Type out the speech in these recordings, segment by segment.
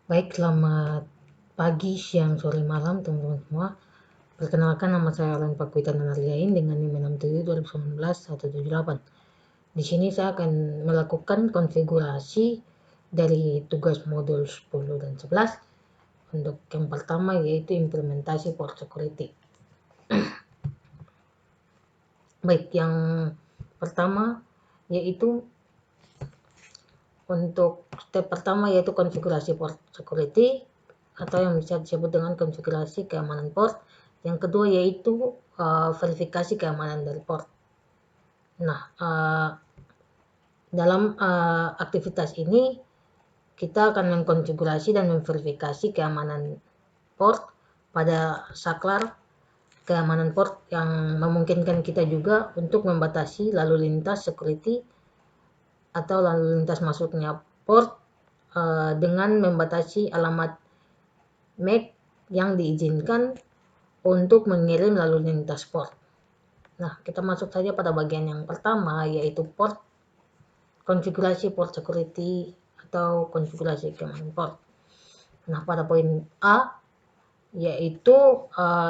Baik, selamat pagi, siang, sore, malam teman-teman semua. Perkenalkan, nama saya Alan Pakwitan Anaryain dengan NIM 67 2019 178. Di sini saya akan melakukan konfigurasi dari tugas modul 10 dan 11. Untuk yang pertama yaitu implementasi port security. Baik, yang pertama yaitu untuk step pertama yaitu konfigurasi port security atau yang bisa disebut dengan konfigurasi keamanan port. Yang kedua yaitu verifikasi keamanan dari port. Nah, dalam aktivitas ini kita akan mengkonfigurasi dan memverifikasi keamanan port pada saklar keamanan port yang memungkinkan kita juga untuk membatasi lalu lintas security atau lalu lintas masuknya port dengan membatasi alamat MAC yang diizinkan untuk mengirim lalu lintas port. Nah, kita masuk saja pada bagian yang pertama yaitu port, konfigurasi port security atau konfigurasi keamanan port. Nah, pada poin A yaitu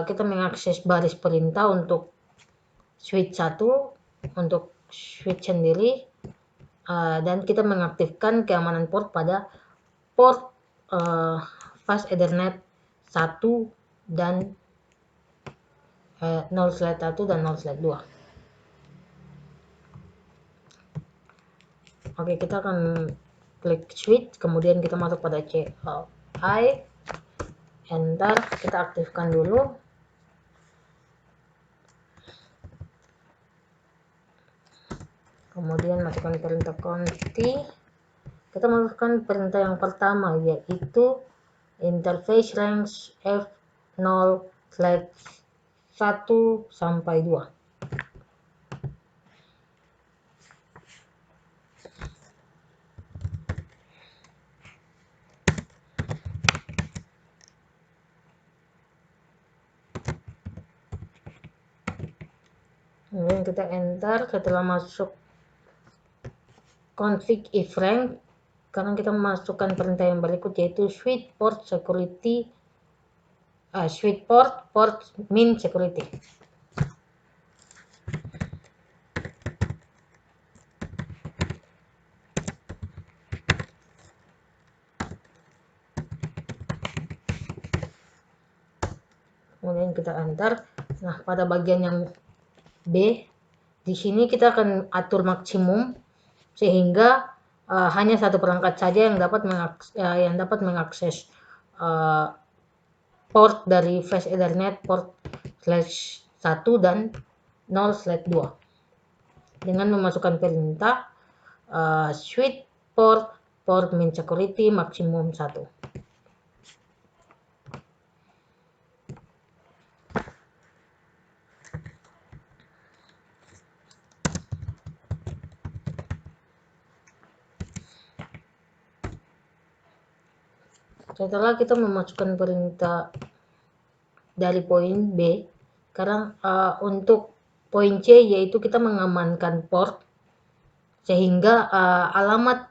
kita mengakses baris perintah untuk switch 1 untuk switch sendiri dan kita mengaktifkan keamanan port pada port fast Ethernet 1 dan 0/1 dan 0/2. Oke, kita akan klik switch, kemudian kita masuk pada CLI, enter, kita aktifkan dulu. Kemudian masukkan perintah conti. Kita masukkan perintah yang pertama yaitu interface range F0/1 sampai 2. Kemudian kita enter. Setelah masuk config if range, sekarang kita masukkan perintah yang berikut yaitu switch port security, switch port min security. Kemudian kita enter. Nah, pada bagian yang B, di sini kita akan atur maksimum sehingga hanya satu perangkat saja yang dapat mengakses port dari flash Ethernet port /1 dan 0/2 dengan memasukkan perintah switch port min security maksimum 1. Setelah kita memasukkan perintah dari poin B, sekarang untuk poin C yaitu kita mengamankan port sehingga alamat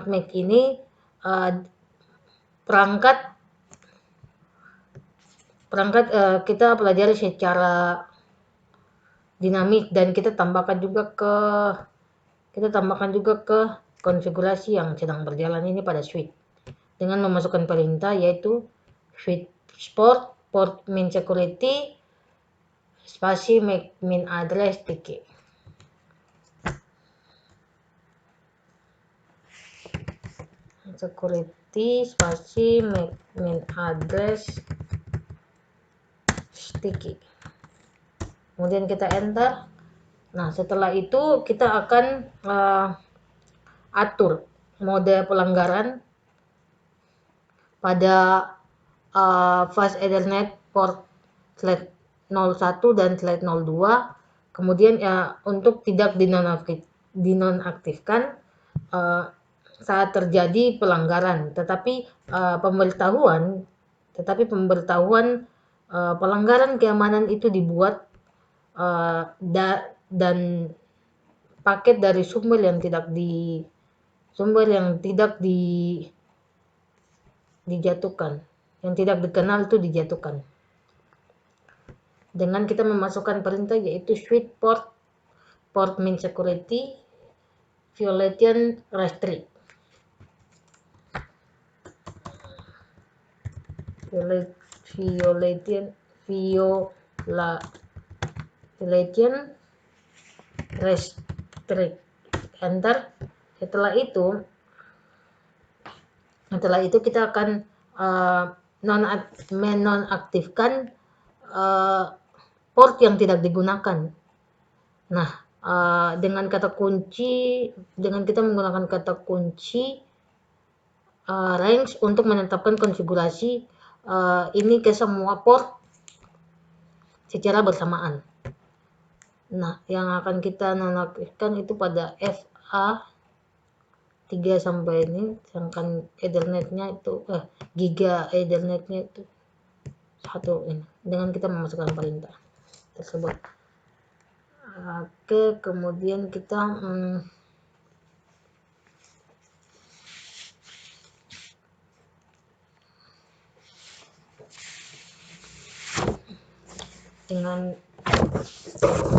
MAC ini perangkat kita pelajari secara dinamik dan kita tambahkan juga ke konfigurasi yang sedang berjalan ini pada switch dengan memasukkan perintah yaitu switch port min security spasi MAC min address tiki. Security spasi MAC min address sticky. Kemudian kita enter. Nah, setelah itu kita akan atur mode pelanggaran pada fast Ethernet port /01 dan /02. Kemudian untuk tidak dinonaktifkan saat terjadi pelanggaran, tetapi pemberitahuan pelanggaran keamanan itu dibuat dan paket dari submail yang tidak sumber yang tidak dijatuhkan, yang tidak dikenal itu dijatuhkan. Dengan kita memasukkan perintah yaitu switch port mean security violation restrict. Violation restrict. Enter. Setelah itu kita akan menonaktifkan port yang tidak digunakan. Nah, dengan kita menggunakan kata kunci range untuk menetapkan konfigurasi ini ke semua port secara bersamaan. Nah, yang akan kita nonaktifkan itu pada FA 3 sampai ini, sedangkan Ethernetnya itu giga Ethernetnya itu 1 ini. Dengan kita memasukkan perintah tersebut. Oke, kemudian kita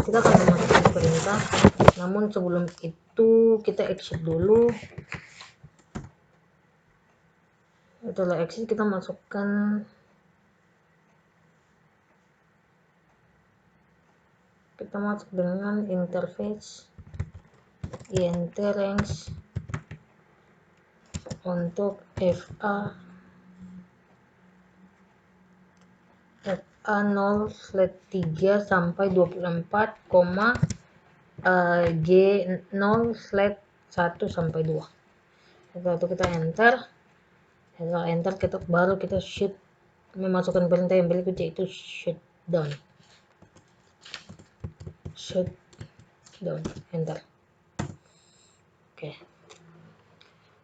kita akan memasukkan perintah, namun sebelum itu kita exit dulu. Setelah exit kita masukkan masuk dengan interface int range untuk FA 0/3 sampai 24, G 0/1 sampai 2. Setelah itu kita enter. Setelah enter baru kita memasukkan perintah yang berikutnya yaitu shutdown. Enter. Oke.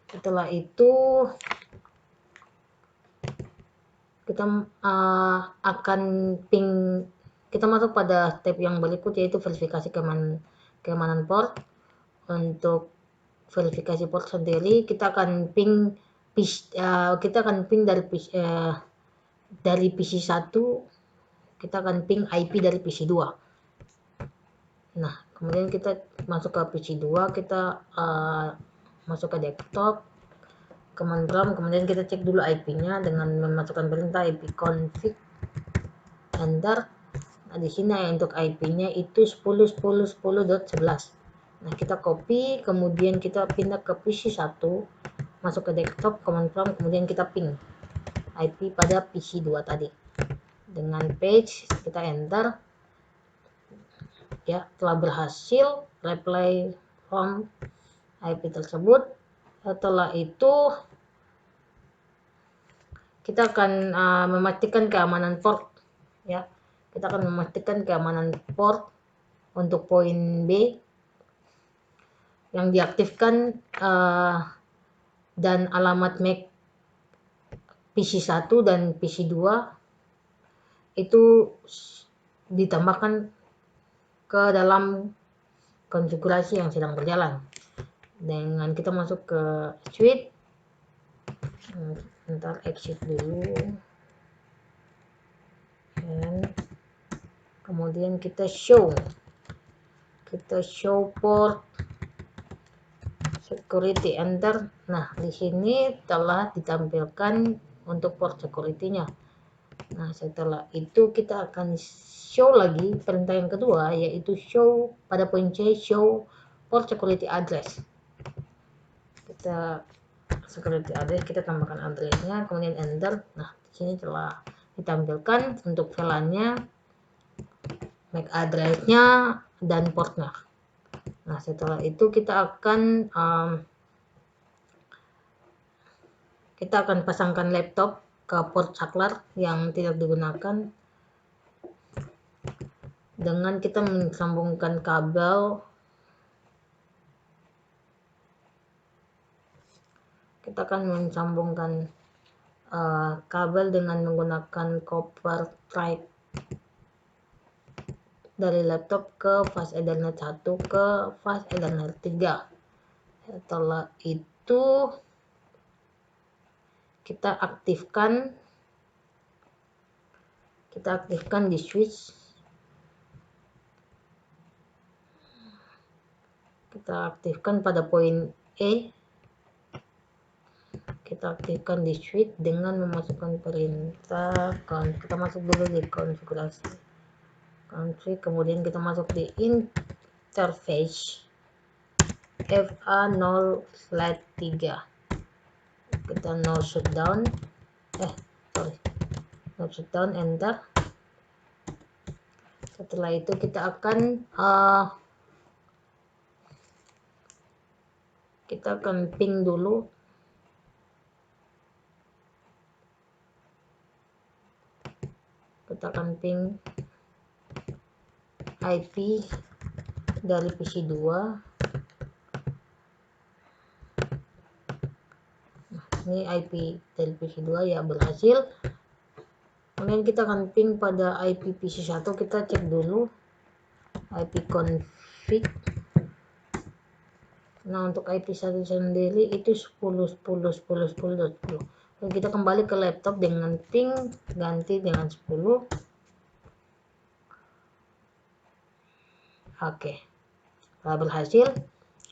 Setelah itu kita akan kita masuk pada tab yang berikut yaitu verifikasi keamanan port. Untuk verifikasi port sendiri kita akan ping dari PC 1, kita akan ping IP dari PC 2. Nah, kemudian kita masuk ke PC 2, kita masuk ke desktop, command prompt, kemudian kita cek dulu IP-nya dengan memasukkan perintah ipconfig, enter. Nah, di sini untuk IP-nya itu 10.10.10.11. Nah, kita copy, kemudian kita pindah ke PC 1, masuk ke desktop, command prompt, kemudian kita ping IP pada PC 2 tadi. Dengan page, kita enter. Ya, telah berhasil reply from IP tersebut. Setelah itu kita akan memastikan keamanan port. Ya, kita akan memastikan keamanan port untuk poin B yang diaktifkan dan alamat MAC PC 1 dan PC 2 itu ditambahkan ke dalam konfigurasi yang sedang berjalan. Dengan kita masuk ke switch, ntar exit dulu, dan kemudian kita show port security, enter. Nah, di sini telah ditampilkan untuk port security-nya. Nah, setelah itu kita akan show lagi perintah yang kedua, yaitu show pada poin C, show port security address. Kita security address, kita tambahkan addressnya, kemudian enter. Nah, di sini telah ditampilkan untuk VLAN-nya, MAC address-nya, dan portnya. Nah, setelah itu kita akan pasangkan laptop ke port saklar yang tidak digunakan dengan kita mensambungkan kabel. Kita akan mensambungkan kabel dengan menggunakan copper type dari laptop ke fast Ethernet 1 ke fast Ethernet 3. Setelah itu itu kita aktifkan di switch. Kita aktifkan pada poin E. Kita aktifkan di switch dengan memasukkan perintah kita masuk dulu di konfigurasi config, kemudian kita masuk di interface FA0/3. Kita no shutdown, no shutdown, enter. Setelah itu kita akan ping dulu. Kita akan ping IP dari PC 2. Ini IP dari PC 2 ya, berhasil. Kemudian kita akan ping pada IP PC 1. Kita cek dulu IP config. Nah, untuk IP 1 sendiri itu 10.10.10.10.10. Dan kita kembali ke laptop dengan ping ganti dengan 10. Oke. Setelah berhasil,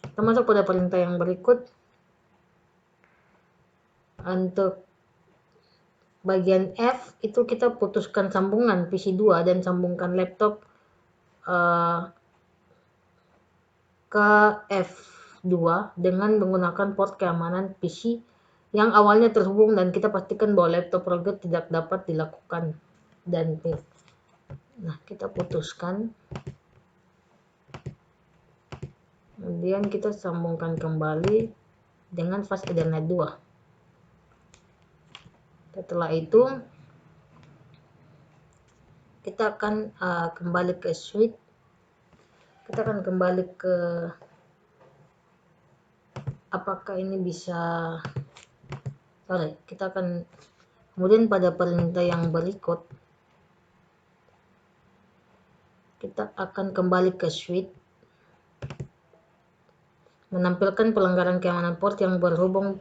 kita masuk pada perintah yang berikut. Untuk bagian F itu kita putuskan sambungan PC 2 dan sambungkan laptop ke F2 dengan menggunakan port keamanan PC yang awalnya terhubung, dan kita pastikan bahwa laptop forgot tidak dapat dilakukan dan ping. Nah, kita putuskan. Kemudian kita sambungkan kembali dengan fast Ethernet 2. Setelah itu kita akan kembali ke switch. Kita akan kembali ke apakah ini bisa, kita akan kemudian pada perintah yang berikut kita akan kembali ke switch, menampilkan pelanggaran keamanan port yang terhubung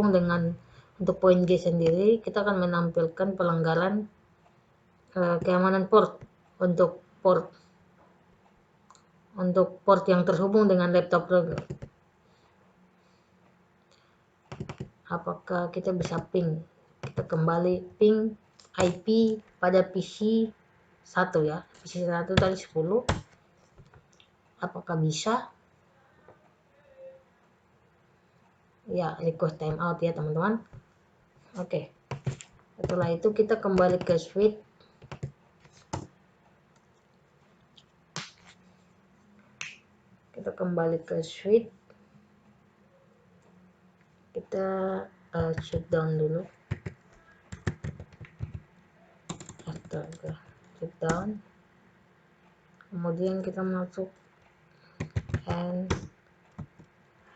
dengan untuk poin G sendiri. Kita akan menampilkan pelanggaran keamanan port untuk port yang terhubung dengan laptop. Apakah kita bisa ping? Kita kembali ping IP pada PC 1 ya. PC 1 tadi 10. Apakah bisa? Ya, request timeout ya teman-teman. Oke. Setelah itu kita kembali ke switch. Kita kembali ke switch. Kita shutdown dulu. Shutdown. Kemudian kita masuk and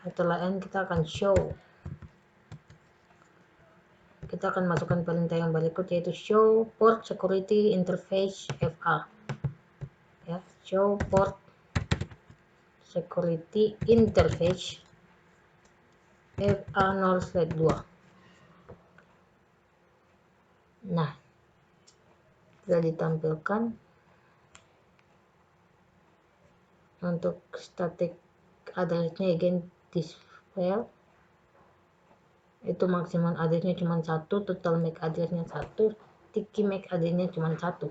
setelah N kita akan show. Kita akan masukkan perintah yang berikut, yaitu show port security interface FA. Ya, show port security interface FA0/2. Nah, sudah ditampilkan. Untuk static addressnya again this file itu maksimal addressnya cuma 1, total MAC addressnya 1, sticky MAC addressnya cuma 1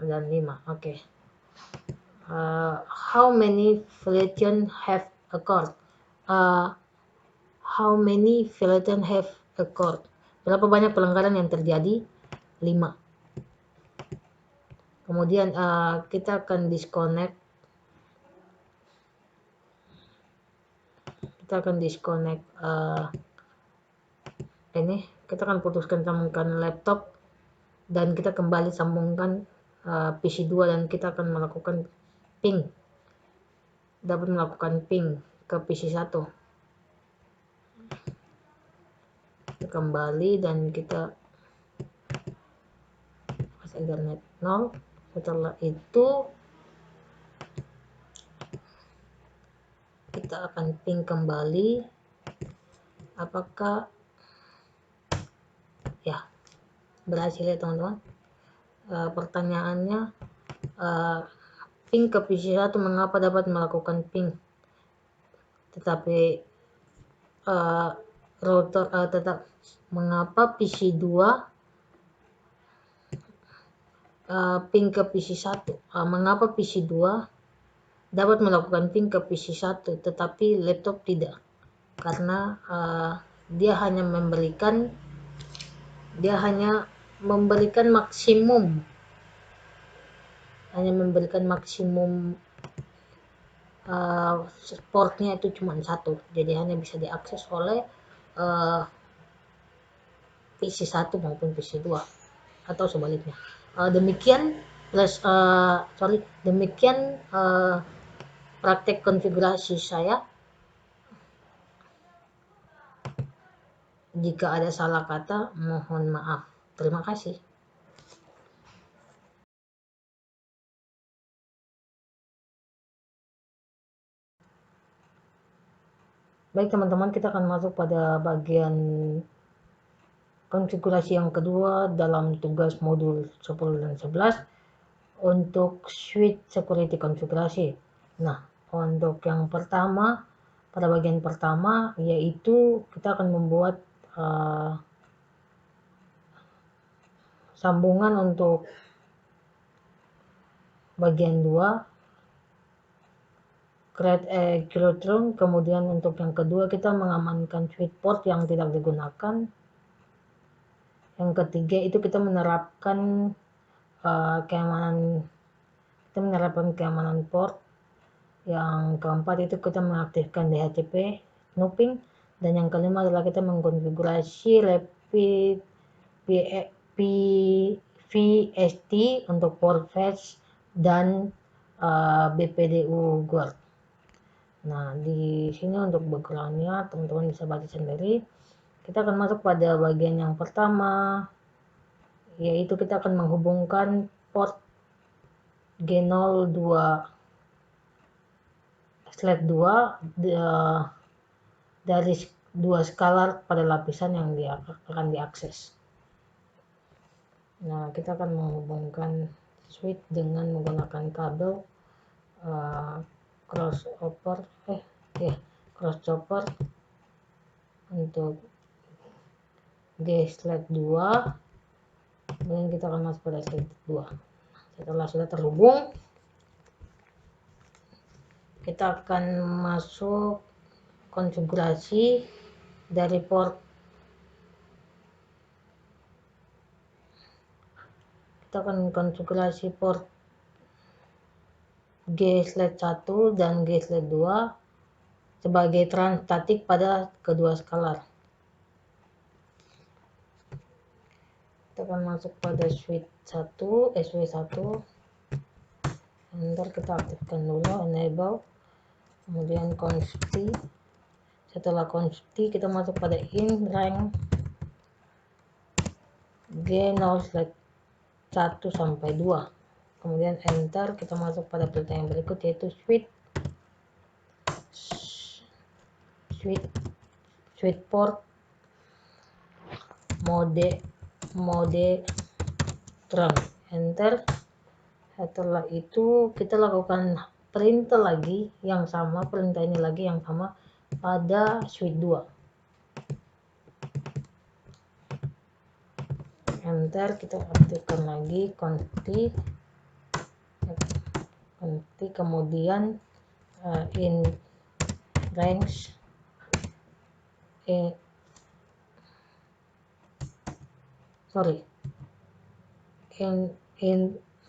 dan 5. Oke. How many violations have occurred? How many violations have occurred? Berapa banyak pelanggaran yang terjadi? 5. Kemudian kita akan disconnect. Ini kita akan putuskan sambungkan laptop dan kita kembali sambungkan PC 2 dan kita akan melakukan ping. Dapat melakukan ping ke PC 1. Kita kembali dan kita Ethernet 0. Setelah itu kita akan ping kembali Apakah ya berhasil ya teman-teman? Pertanyaannya, ping ke PC1 mengapa dapat melakukan ping, tetapi router tetap mengapa PC2 ping ke PC1, mengapa PC2 dapat melakukan ping ke PC1 tetapi laptop tidak, karena dia hanya memberikan maksimum portnya itu cuma satu, jadi hanya bisa diakses oleh PC1 maupun PC2 atau sebaliknya. Demikian praktek konfigurasi saya. Jika ada salah kata, mohon maaf. Terima kasih. Baik teman-teman, kita akan masuk pada bagian konfigurasi yang kedua dalam tugas modul 10 dan 11 untuk switch security konfigurasi. Nah, untuk yang pertama, pada bagian pertama yaitu kita akan membuat sambungan untuk bagian 2, create a ground room. Kemudian untuk yang kedua kita mengamankan switch port yang tidak digunakan. Yang ketiga itu kita menerapkan keamanan port. Yang keempat itu kita mengaktifkan DHCP snooping, dan yang kelima adalah kita mengkonfigurasi rapid VST untuk port fetch dan BPDU guard. Nah, di sini untuk backgroundnya teman-teman bisa baca sendiri. Kita akan masuk pada bagian yang pertama, yaitu kita akan menghubungkan port G02/2 dari 2 scalar pada lapisan yang akan diakses. Nah, kita akan menghubungkan switch dengan menggunakan kabel crossover untuk G/2, dan kita akan masuk pada slide 2. Setelah sudah terhubung, kita akan masuk konfigurasi dari port. Kita akan konfigurasi port G/1 dan G/2 sebagai trans statik pada kedua scalar. Kita akan masuk pada switch 1, SW1. Enter, kita aktifkan dulu enable, kemudian const. Setelah const kita masuk pada in rank G0/1 sampai 2. Kemudian enter, kita masuk pada pertanyaan berikut yaitu switch port mode trunk. Enter. Setelah itu kita lakukan perintah ini lagi yang sama pada switch 2. Enter, kita aktifkan lagi const, kemudian in range in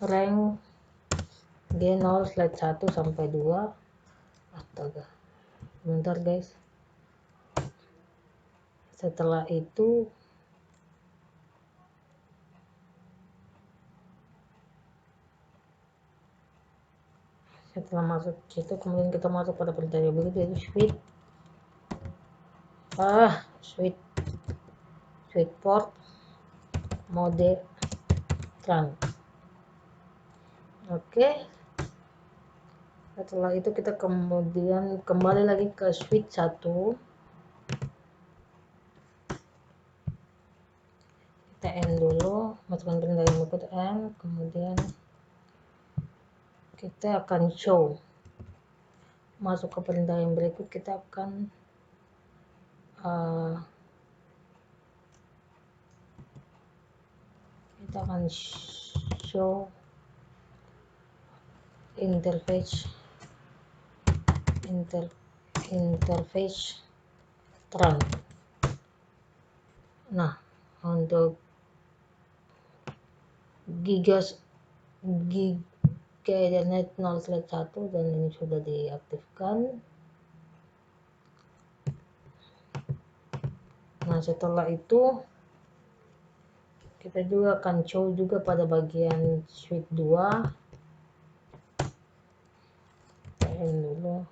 rank G0/1 sampai 2. Astaga, bentar guys. Setelah itu setelah masuk situ, kemudian kita masuk pada perintah berikut yaitu switch port mode trunk. Oke. Setelah itu kita kemudian kembali lagi ke switch 1. berikut N, kemudian kita akan show. Masuk ke perintah yang berikut, kita akan show interface trunk. Nah, untuk Giga Ethernet 0/1 dan ini sudah diaktifkan. Nah, setelah itu kita juga akan show juga pada bagian switch 2. Dulu.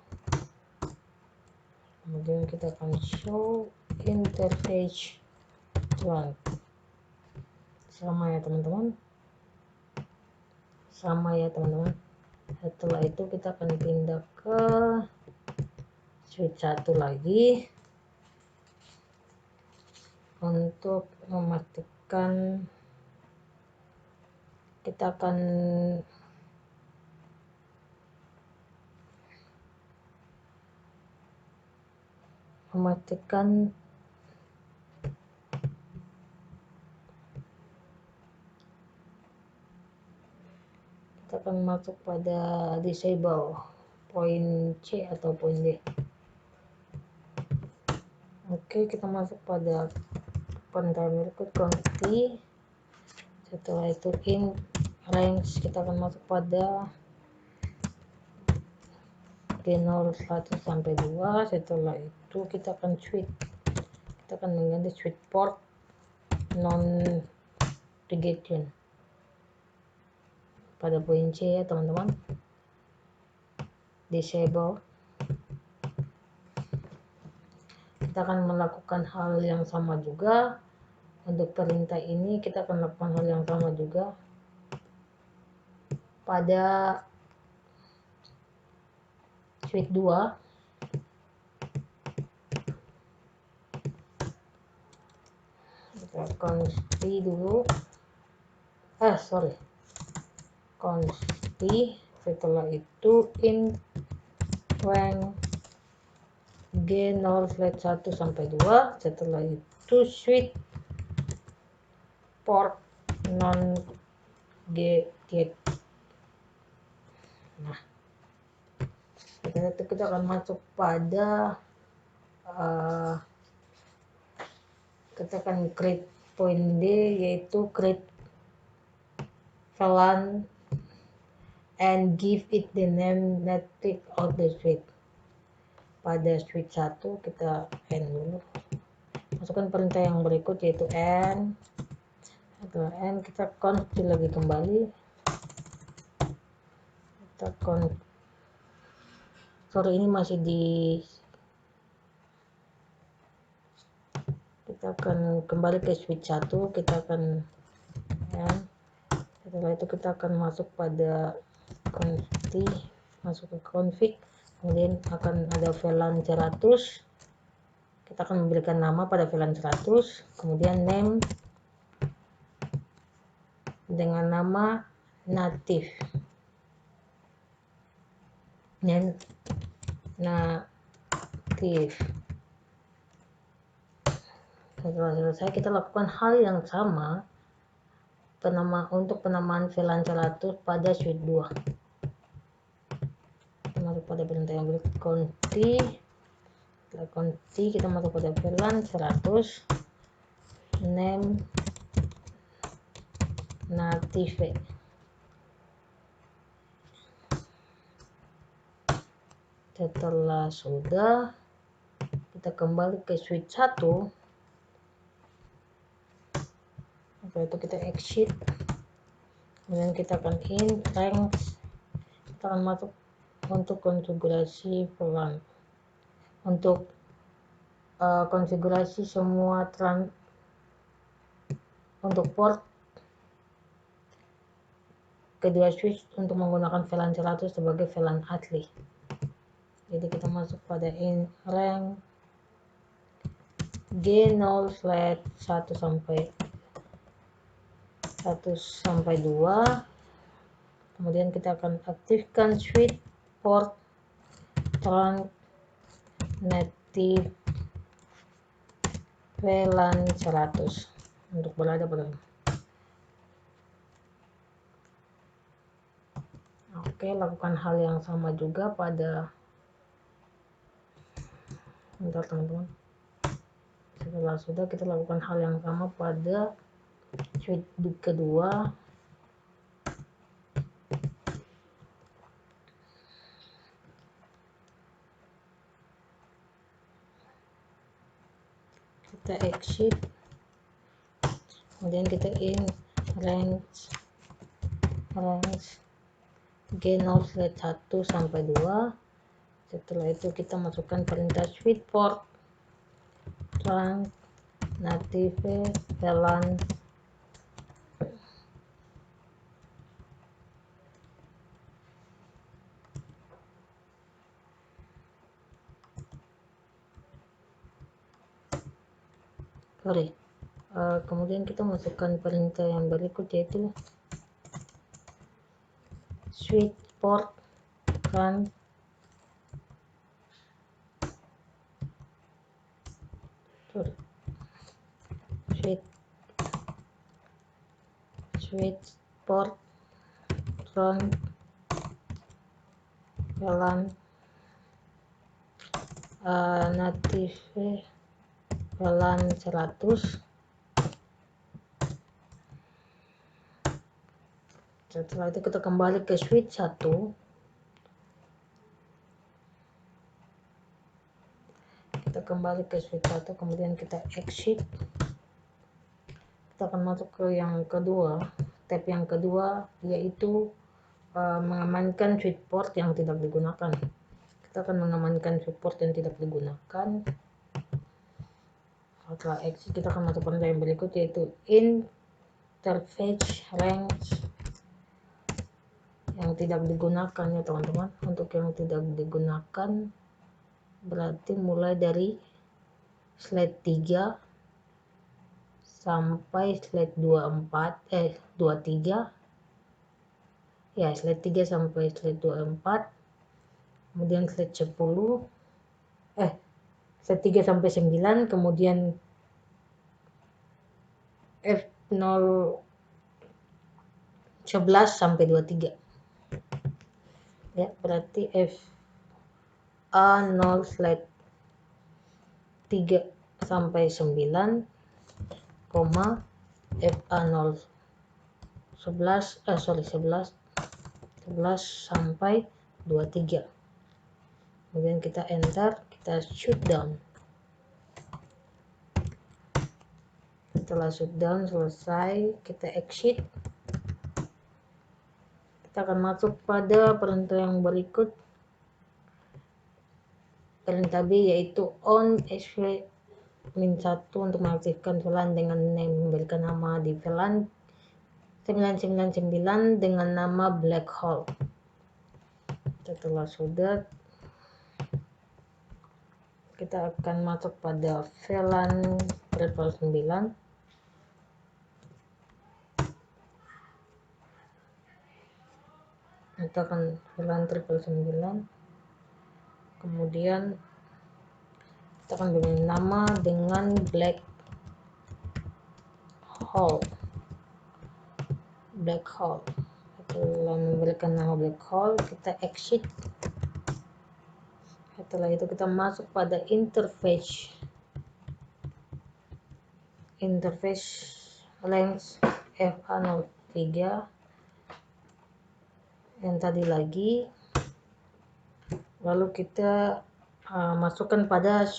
Kemudian kita akan show interface trunk. Sama ya teman-teman. Setelah itu kita akan pindah ke switch 1 lagi untuk memastikan kita akan kita akan masuk pada disable poin C atau poin D. Oke, kita masuk pada perintah berikut consti. Setelah itu in range kita akan masuk pada G0 1 sampai 2. Setelah itu kita akan switch. Kita akan mengganti switch port non regression pada poin C ya teman-teman. Disable. Kita akan melakukan hal yang sama juga untuk perintah ini. Kita akan lakukan hal yang sama juga pada switch 2. Kita consti dulu. Consti. Setelah itu in range G0/1 sampai 2. Setelah itu switch port non gated. Nah, setelah itu kita akan masuk pada kita akan create point D, yaitu create VLAN and give it the name network of the switch. Pada switch 1 kita N dulu. Masukkan perintah yang berikut yaitu N. Setelah N kita consti lagi kembali. Ini masih kita akan kembali ke switch 1. Kita akan N. Setelah itu kita akan masuk pada consti, masuk ke config, kemudian akan ada VLAN 100. Kita akan memberikan nama pada VLAN 100, kemudian name dengan nama native. Setelah selesai kita lakukan hal yang sama untuk penamaan VLAN 100 pada switch 2. Kita masuk pada perintah yang berikut consti. Setelah consti kita masuk pada VLAN 100, name native. Setelah sudah, kita kembali ke switch 1. Setelah itu kita exit, kemudian kita akan in range. Kita akan masuk untuk konfigurasi VLAN, untuk konfigurasi semua untuk port kedua switch untuk menggunakan VLAN 100 sebagai VLAN asli. Jadi kita masuk pada in range G0/1 sampai 1 sampai 2. Kemudian kita akan aktifkan switch port trunk native VLAN 100 untuk berada pada. Oke, lakukan hal yang sama juga pada, bentar teman-teman. Setelah sudah, kita lakukan hal yang sama pada switch kedua. Kita exit, kemudian kita in range G0/1 sampai 2. Setelah itu kita masukkan perintah switch port trunk native VLAN kemudian kita masukkan perintah yang berikut, yaitu switch port trunk switch port trunk VLAN native VLAN 100. Setelah itu kita kembali ke switch 1. Kita kembali ke switch 1, kemudian kita exit. Kita akan masuk ke yang kedua, tab yang kedua, yaitu mengamankan switch port yang tidak digunakan. Kita akan mengamankan switch port yang tidak digunakan. Setelah exit, kita akan masuk perintah yang berikut, yaitu interface range yang tidak digunakan, ya teman-teman. Untuk yang tidak digunakan berarti mulai dari slide 3 sampai slide 23, ya, slide 3 sampai slide 24, kemudian slide 10, slide 3 sampai 9, kemudian F0 11 sampai 23. Ya, berarti FA0 slide 3 sampai 9, FA0 11 sampai 23. Kemudian kita enter, kita shutdown. Setelah shutdown selesai, kita exit. Kita akan masuk pada perintah yang berikut, perintah B, yaitu on SW-1 untuk mengaktifkan VLAN dengan memberikan nama di VLAN 999 dengan nama black hole. Setelah sudah, kita akan masuk pada VLAN 999. Kita akan VLAN 999, kemudian kita akan beri nama dengan black hole. Setelah memberikan nama black hole, kita exit. Setelah itu kita masuk pada interface range FA03 yang tadi lagi, lalu kita masukkan pada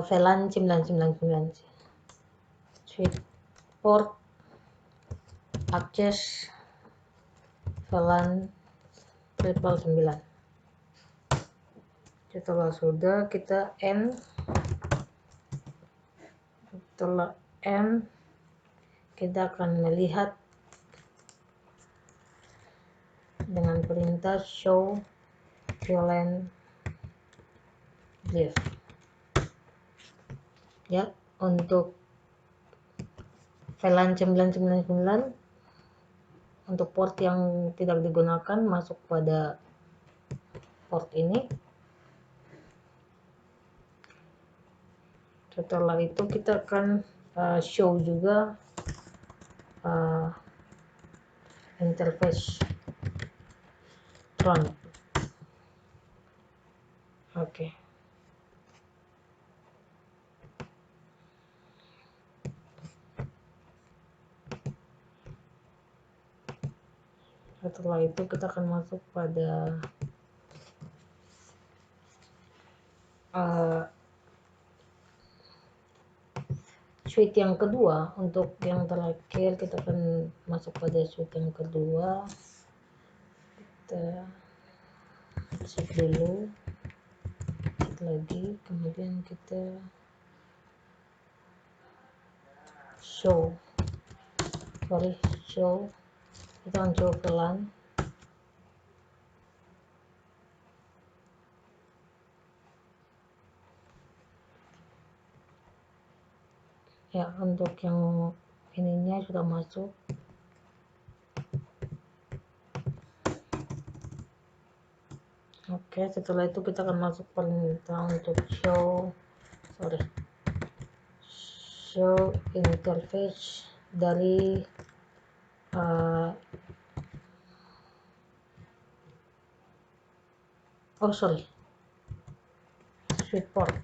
VLAN 999 switch port access VLAN 999. Setelah sudah, kita end. Setelah end, kita akan melihat dengan perintah show VLAN list. Ya, untuk VLAN 999 untuk port yang tidak digunakan masuk pada port ini. Setelah itu kita akan show juga interface tron. Oke. Setelah itu kita akan masuk pada suite yang kedua. Untuk yang terakhir kita akan masuk pada suite yang kedua. Kita set dulu, set lagi, kemudian kita show, kita akan show VLAN. Ya, untuk yang ininya sudah masuk. Oke, setelah itu kita akan masuk perintah untuk show interface dari switch port.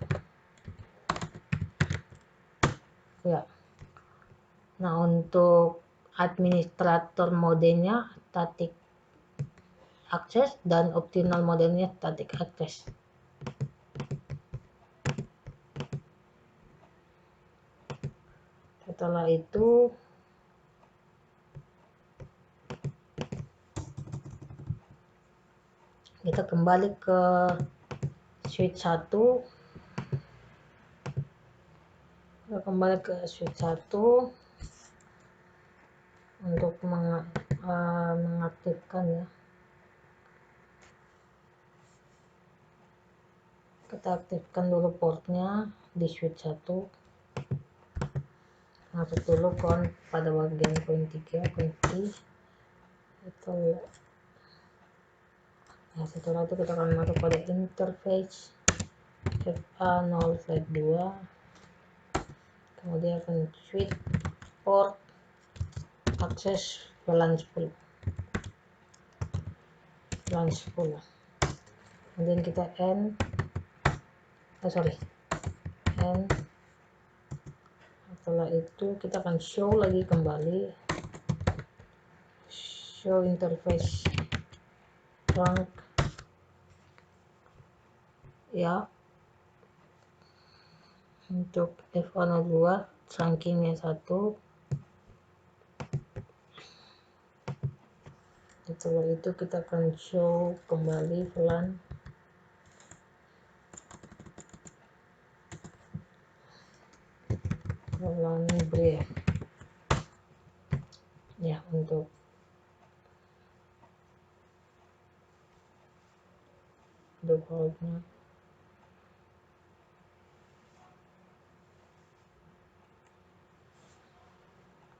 Ya. Nah, untuk administrator modenya static access dan optional modenya static access. Setelah itu kita kembali ke switch 1. Untuk mengaktifkan ya. Kita aktifkan dulu portnya di switch 1. Masuk dulu pada bagian poin 3 kunci itu. Nah, setelah itu kita akan masuk pada interface FA0/2, kemudian akan switch port akses VLAN 10. Kemudian kita end. Setelah itu kita akan show lagi kembali, show interface trunk ya. Untuk FA02 trunkingnya 1. Setelah itu kita akan show kembali VLAN brief ya untuk defaultnya.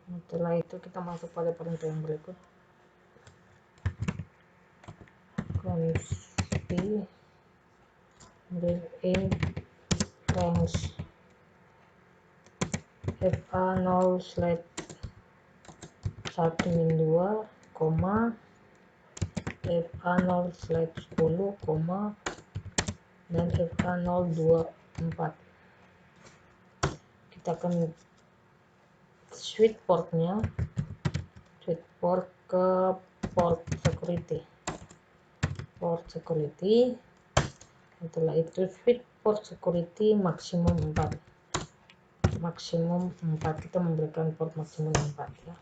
Setelah itu kita masuk pada perintah yang berikut, const in range FA0/1-2, FA0/10, dan FA024. Kita akan switch port ke port security. Setelah itu switch port security maksimum 4. Kita memberikan port maksimum 4 ya.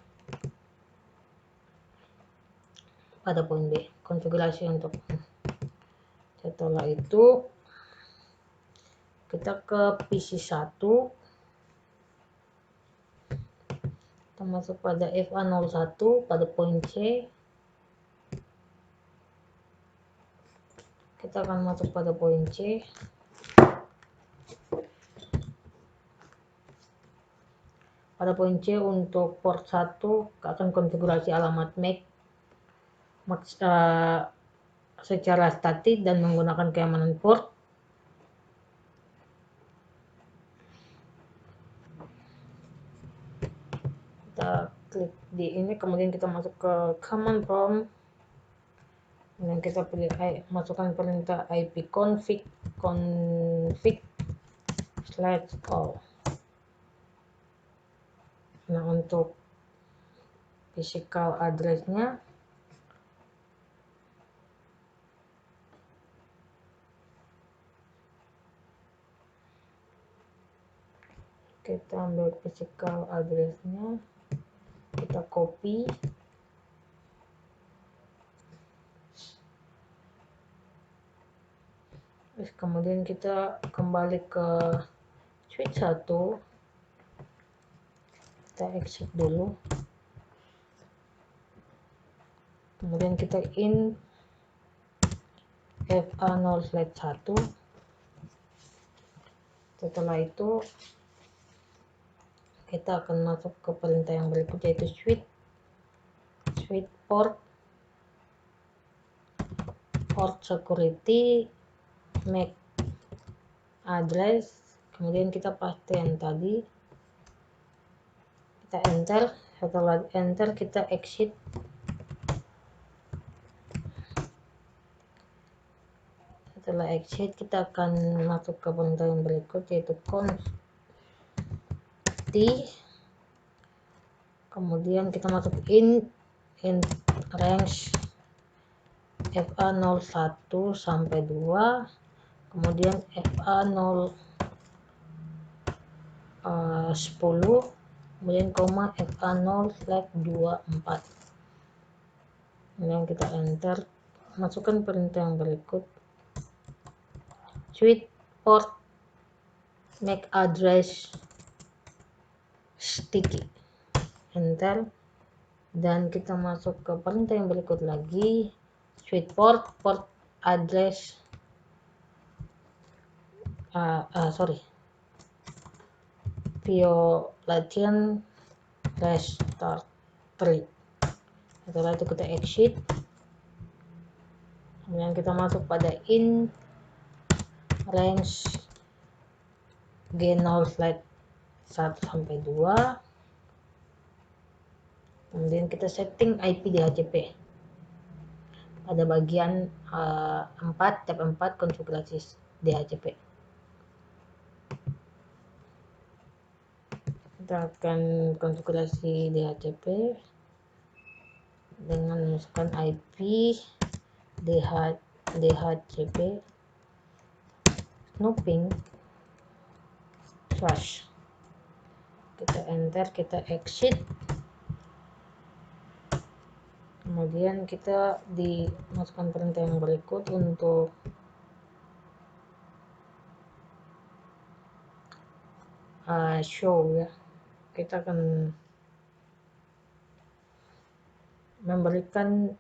Pada poin B, konfigurasi untuk. Setelah itu kita ke PC 1. Kita masuk pada FA01 pada poin C. Kita akan masuk pada poin C. Pada poin C untuk port 1 akan konfigurasi alamat MAC secara statis dan menggunakan keamanan port. Kita klik di ini, kemudian kita masuk ke command prompt dan kita pilih masukkan perintah ipconfig /all. Nah, untuk physical address-nya kita ambil physical address-nya, kita copy, terus kemudian kita kembali ke switch 1, kita exit dulu, kemudian kita in fa0/1. Setelah itu kita akan masuk ke perintah yang berikut, yaitu switch port security MAC address, kemudian kita paste yang tadi, kita enter. Setelah enter kita exit, setelah exit kita akan masuk ke perintah yang berikut, yaitu const, kemudian kita masuk in range fa01 sampai 2, kemudian fa0 10, kemudian koma fa0/24. Kemudian kita enter, masukkan perintah yang berikut, switch port MAC address sticky, enter, dan kita masuk ke perintah yang berikut lagi, switch port address violation restart 3. Setelah itu kita exit, kemudian kita masuk pada in range G0/1 sampai 2, kemudian kita setting IP DHCP pada bagian 4 tab 4 konfigurasi DHCP. Kita akan konfigurasi DHCP dengan memasukkan IP DHCP snooping /. Kita enter, kita exit, kemudian kita dimasukkan perintah yang berikut untuk show, ya. Kita akan memberikan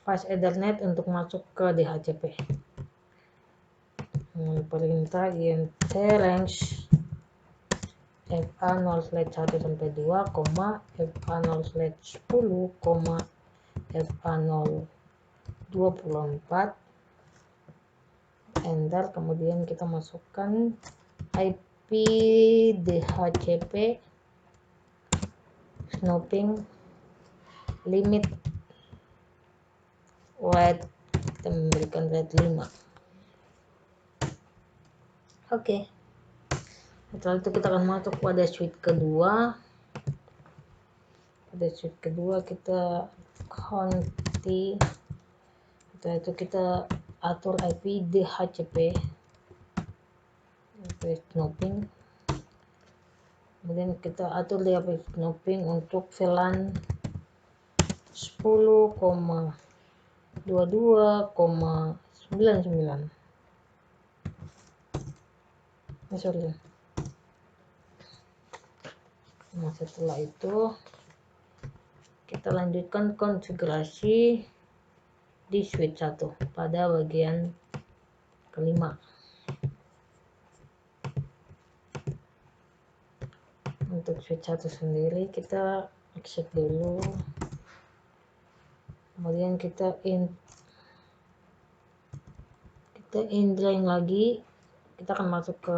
fast Ethernet untuk masuk ke DHCP. Perintah int range fa0/1 sampai 2, fa0/10, fa0/24, enter, kemudian kita masukkan IP DHCP snooping limit weight, kita memberikan rate 5. Oke. Setelah itu kita akan masuk pada switch kedua. Pada switch kedua kita conti, setelah itu kita atur IP DHCP snooping, kemudian kita atur DHCP snooping untuk VLAN 10,22,99. Nah, setelah itu kita lanjutkan konfigurasi di switch 1 pada bagian kelima. Untuk switch 1 sendiri kita exit dulu, kemudian kita inline lagi. Kita akan masuk ke,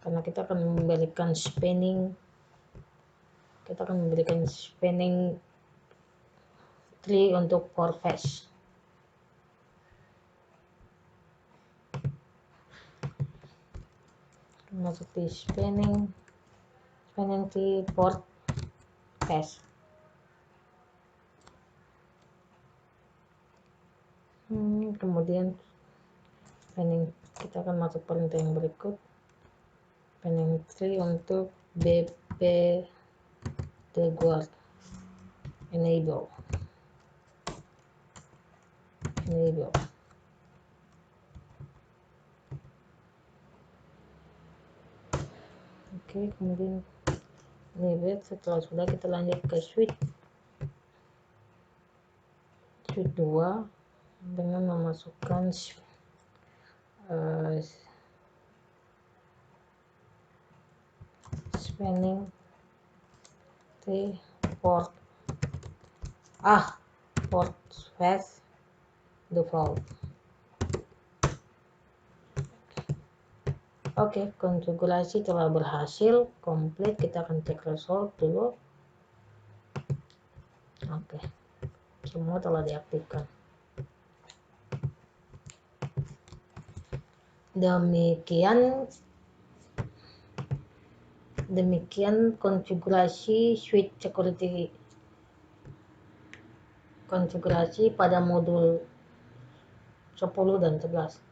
karena kita akan memberikan spanning, tree untuk core phase. Masuk di spanning tree port phase. Kemudian kita akan masuk perintah yang berikut, spanning tree untuk BP Guard enable. Oke, kemudian setelah sudah, kita lanjut ke switch 2 dengan memasukkan spanning tree port phase default. Oke, konfigurasi telah berhasil komplit. Kita akan cek result dulu. Oke, semua telah diaktifkan. Demikian konfigurasi switch security, konfigurasi pada modul 10 dan 11.